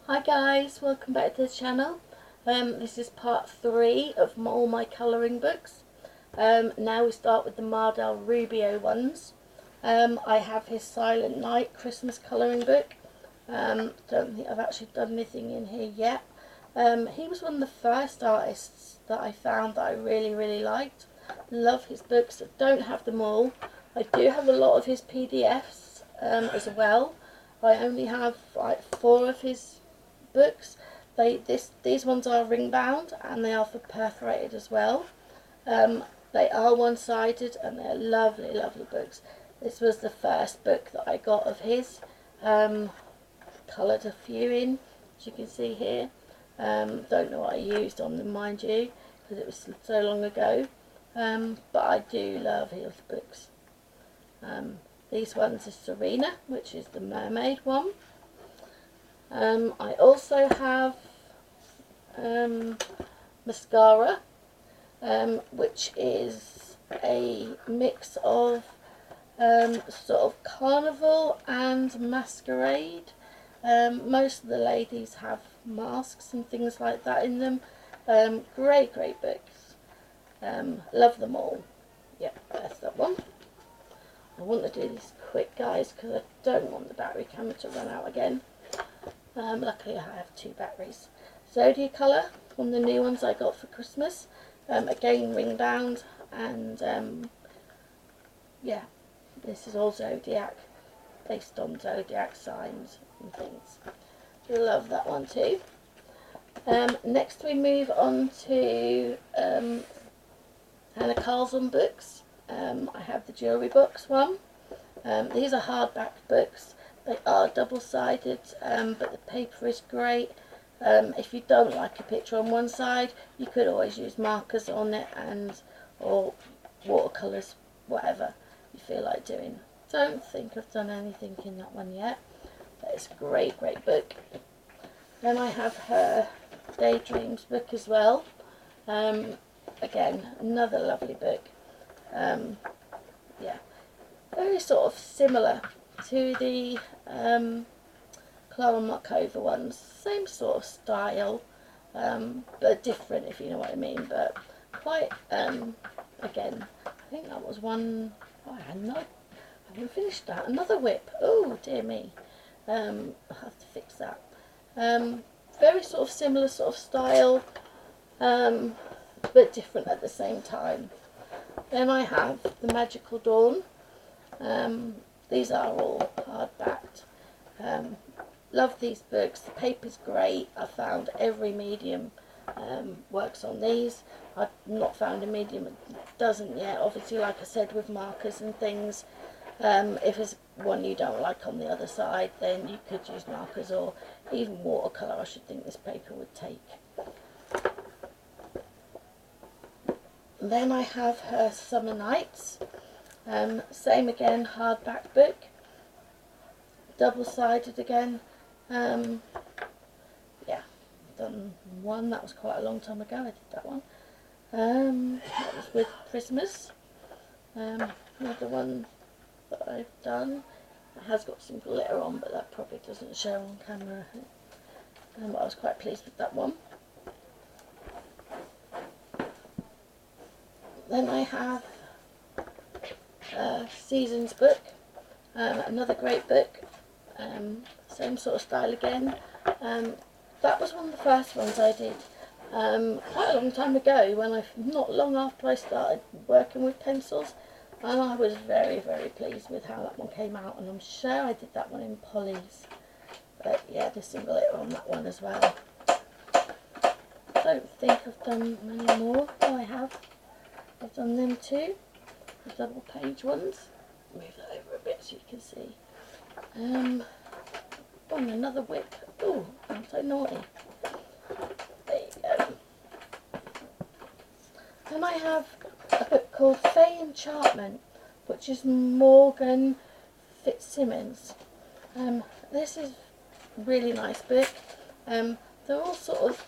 Hi guys, welcome back to the channel. This is part 3 of all my colouring books. Now we start with the Mardel Rubio ones. I have his Silent Night Christmas colouring book. Don't think I've actually done anything in here yet. He was one of the first artists that I found that I really liked. Love his books. I don't have them all. I do have a lot of his PDFs as well. I only have like 4 of his books. These ones are ring bound and they are for perforated as well. They are one-sided and they're lovely books. This was the first book that I got of his. Coloured a few in, as you can see here. Don't know what I used on them, mind you, because it was so long ago. But I do love his books. These ones are Serena, which is the mermaid one. I also have Mascara, which is a mix of sort of carnival and masquerade. Most of the ladies have masks and things like that in them. Great books. Love them all. Yep, that's that one. I want to do this quick, guys, because I don't want the battery camera to run out again. Luckily I have 2 batteries. Zodiacolor, one of the new ones I got for Christmas. Again ring bound, and yeah, this is all Zodiac, based on Zodiac signs and things. Love that one too. Next we move on to Hannah Carlson books. I have the Jewellery Box one. These are hardback books. They are double-sided, but the paper is great. If you don't like a picture on one side, you could always use markers on it or watercolours, whatever you feel like doing. Don't think I've done anything in that one yet, but it's a great book. Then I have her Daydreams book as well. Again, another lovely book. Yeah, very sort of similar to the Clara Markova ones. Same sort of style, but different, if you know what I mean. But quite, again, I think that was one. Oh, I haven't finished that. Another whip. Oh dear me. I'll have to fix that. Very sort of similar sort of style, but different at the same time. Then I have the Magical Dawn. These are all hardbacked. Love these books. The paper's great. I found every medium works on these. I've not found a medium that doesn't yet. Obviously, like I said, with markers and things. If there's one you don't like on the other side, then you could use markers or even watercolour. I should think this paper would take. Then I have her Summer Nights. Same again, hardback book. Double-sided again. Yeah, done one. That was quite a long time ago. I did that one. That was with Christmas. Another one that I've done. It has got some glitter on, but that probably doesn't show on camera. But I was quite pleased with that one. Then I have Seasons book. Another great book. Same sort of style again. That was one of the first ones I did quite a long time ago, when not long after I started working with pencils, and I was very pleased with how that one came out, and I'm sure I did that one in Polly's. But yeah, there's some glitter on that one as well. I don't think I've done many more. Oh, I have. I've done them too, the double page ones. Move that over a bit so you can see. Oh, and another whip. Oh, I'm so naughty. There you go. Then I have a book called Fay Enchantment, which is Morgan Fitzsimmons. This is a really nice book. They're all sort of,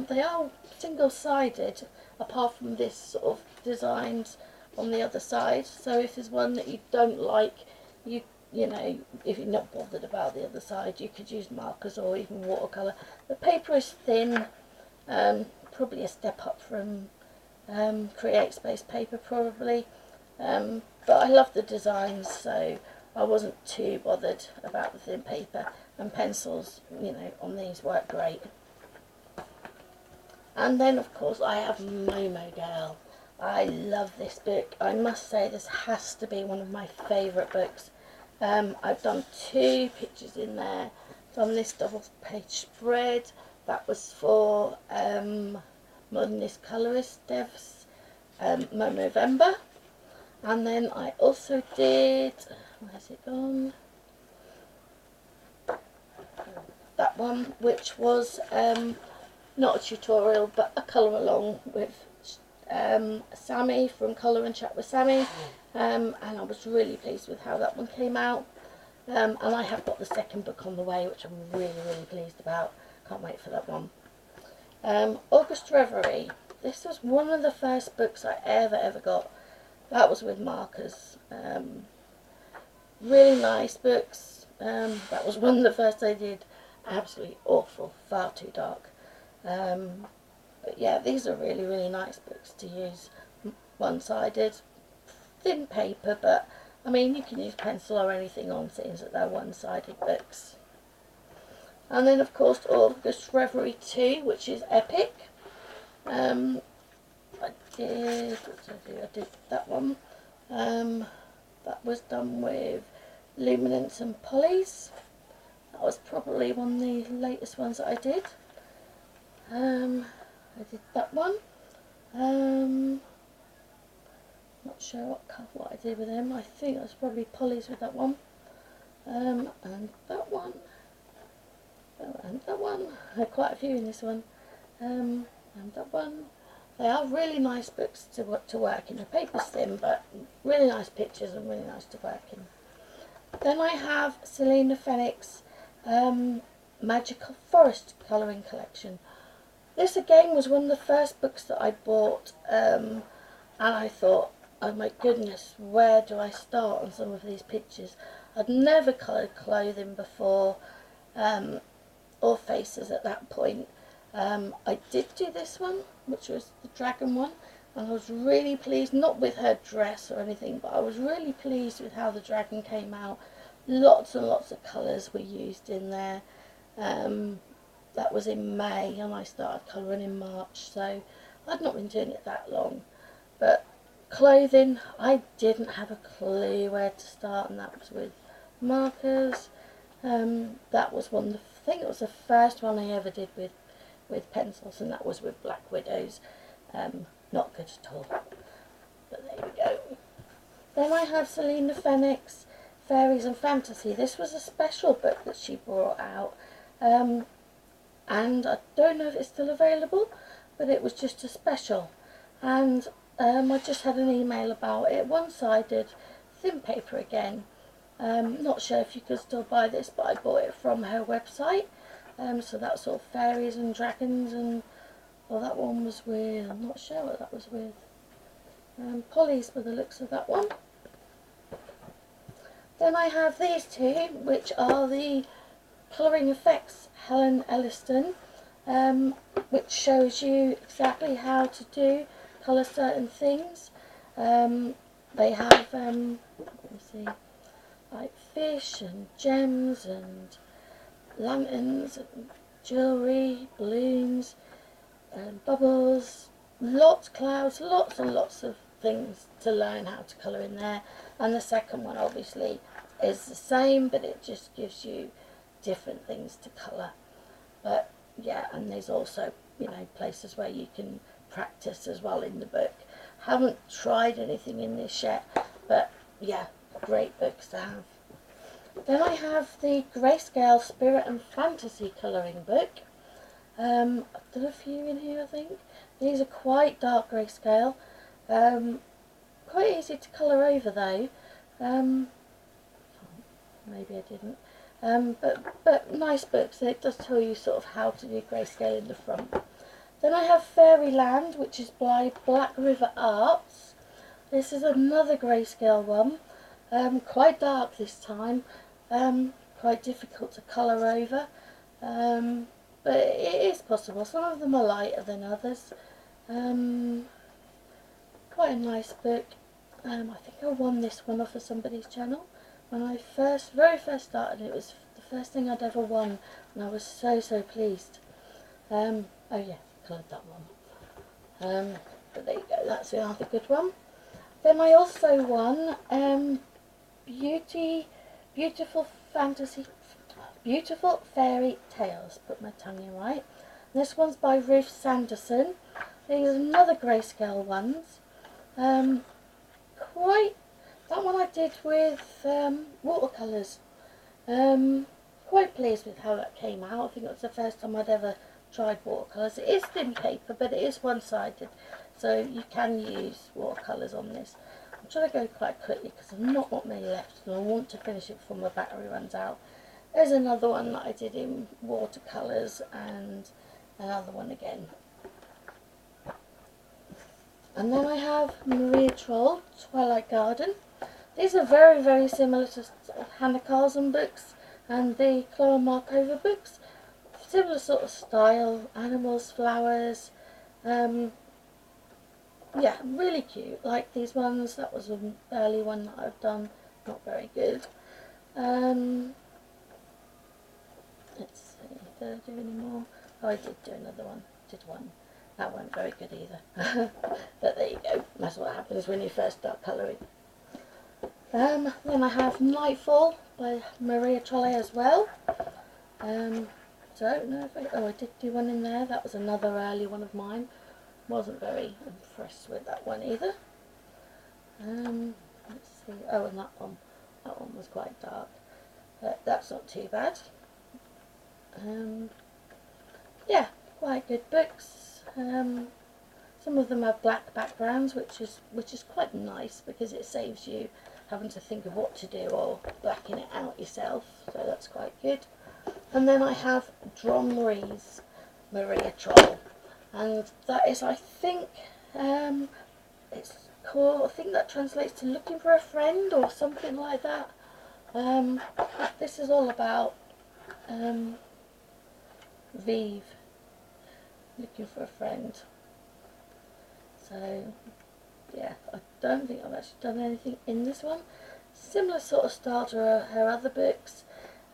they are single-sided, apart from this sort of designs on the other side. So if there's one that you don't like, you you know, if you're not bothered about the other side, you could use markers or even watercolour. The paper is thin, probably a step up from Create Space paper probably, but I love the designs, so I wasn't too bothered about the thin paper, and pencils, you know, on these work great. And then of course I have Momo Girl. I love this book. I must say this has to be one of my favourite books. I've done 2 pictures in there. Done this double page spread. That was for Modernist Colorist Dev's November. And then I also did, where's it gone? That one, which was not a tutorial but a colour along with Sammy from Colour and Chat with Sammy, and I was really pleased with how that one came out, and I have got the second book on the way, which I'm really pleased about. Can't wait for that one. August Reverie. This was one of the first books I ever got. That was with markers. Really nice books. That was one of the first I did. Absolutely awful, far too dark. But yeah, these are really nice books to use. One-sided, thin paper, but I mean you can use pencil or anything on things that they're one-sided books. And then of course August Reverie 2, which is epic. I did that one. That was done with Luminance and Polys. That was probably one of the latest ones that I did. I did that one. Not sure what I did with them. I think it was probably Polys with that one. And that one. And that one. Quite a few in this one. And that one. They are really nice books to work in. The paper's thin, but really nice pictures and really nice to work in. Then I have Selena Fenwick's Magical Forest colouring collection. This again was one of the first books that I bought, and I thought, oh my goodness, where do I start on some of these pictures? I'd never coloured clothing before, or faces at that point. I did do this one, which was the dragon one, and I was really pleased, not with her dress or anything, but I was really pleased with how the dragon came out. Lots and lots of colours were used in there. That was in May and I started colouring in March, so I'd not been doing it that long. But clothing, I didn't have a clue where to start, and that was with markers. That was one, I think it was the first one I ever did with pencils, and that was with Black Widows. Not good at all, but there we go. Then I have Selena Fenwick's Fairies and Fantasy. This was a special book that she brought out, and I don't know if it's still available, but it was just a special, and I just had an email about it. One-sided, thin paper again. Not sure if you could still buy this, but I bought it from her website. So that's all fairies and dragons, and well, that one was with, I'm not sure what that was with, Polys by the looks of that one. Then I have these two, which are the Colouring Effects Helen Elliston, which shows you exactly how to colour certain things. They have, let me see, like fish and gems and lanterns and jewellery, balloons and bubbles, clouds, lots and lots of things to learn how to colour in there. And the second one obviously is the same, but it just gives you different things to colour. But yeah, and there's also, you know, places where you can practice as well in the book. Haven't tried anything in this yet, but yeah, great books to have. Then I have the Grayscale Spirit and Fantasy colouring book. I've done a few in here, I think. These are quite dark grayscale. Quite easy to colour over though. Maybe I didn't. But nice books, and it does tell you sort of how to do grayscale in the front. Then I have Fairyland, which is by Black River Arts. This is another grayscale one. Quite dark this time, quite difficult to colour over, but it is possible. Some of them are lighter than others. Quite a nice book. I think I won this one off of somebody's channel when I very first started. It was the first thing I'd ever won, and I was so pleased. Oh yeah, coloured that one. But there you go, that's another good one. Then I also won Beautiful Fairy Tales. Put my tongue in right. This one's by Ruth Sanderson. These are another grayscale ones. That one I did with watercolours. Quite pleased with how that came out. I think it was the first time I'd ever tried watercolours. It is thin paper, but it is one-sided, so you can use watercolours on this. I'm trying to go quite quickly because I've not got many left, and I want to finish it before my battery runs out. There's another one that I did in watercolours, and another one again. And then I have Maria Troll, Twilight Garden. These are very similar to Hannah Carlson books and the Chloe Markova books. Similar sort of style, animals, flowers. Yeah, really cute. Like these ones. That was an early one that I've done. Not very good. Let's see. Did I do any more? Oh, I did do another one. Did one. That wasn't very good either. But there you go. That's what happens when you first start colouring. Then I have Nightfall by Maria Trolle as well. So I don't know if I did do one in there. That was another early one of mine. Wasn't very impressed with that one either. Let's see. Oh, and that one was quite dark. But that's not too bad. Yeah, quite good books. Some of them have black backgrounds, which is quite nice because it saves you having to think of what to do or blacking it out yourself. So that's quite good. And then I have Dromree's Maria Troll, and that is, I think, it's called, I think that translates to Looking for a Friend or something like that. This is all about Vive looking for a friend. So yeah, I don't think I've actually done anything in this one. Similar sort of style to her other books,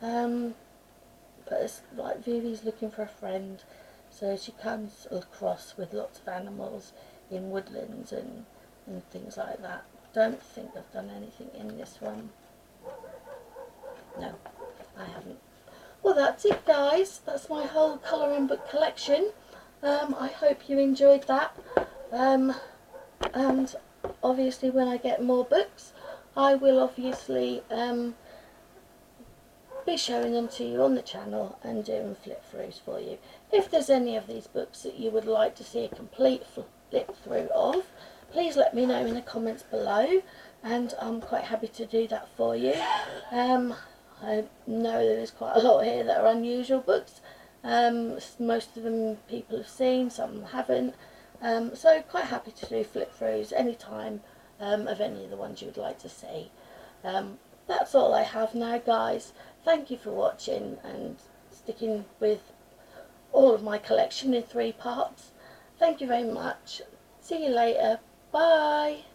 but it's like Vivi's looking for a friend, so she comes across with lots of animals in woodlands and things like that. Don't think I've done anything in this one. No, I haven't. Well, that's it, guys. That's my whole colouring book collection. I hope you enjoyed that. And obviously when I get more books, I will obviously be showing them to you on the channel and doing flip throughs for you. If there's any of these books that you would like to see a complete flip through of, please let me know in the comments below, and I'm quite happy to do that for you. I know there's quite a lot here that are unusual books. Most of them people have seen, some haven't. So quite happy to do flip throughs anytime of any of the ones you would like to see. That's all I have now, guys. Thank you for watching and sticking with all of my collection in 3 parts. Thank you very much. See you later. Bye.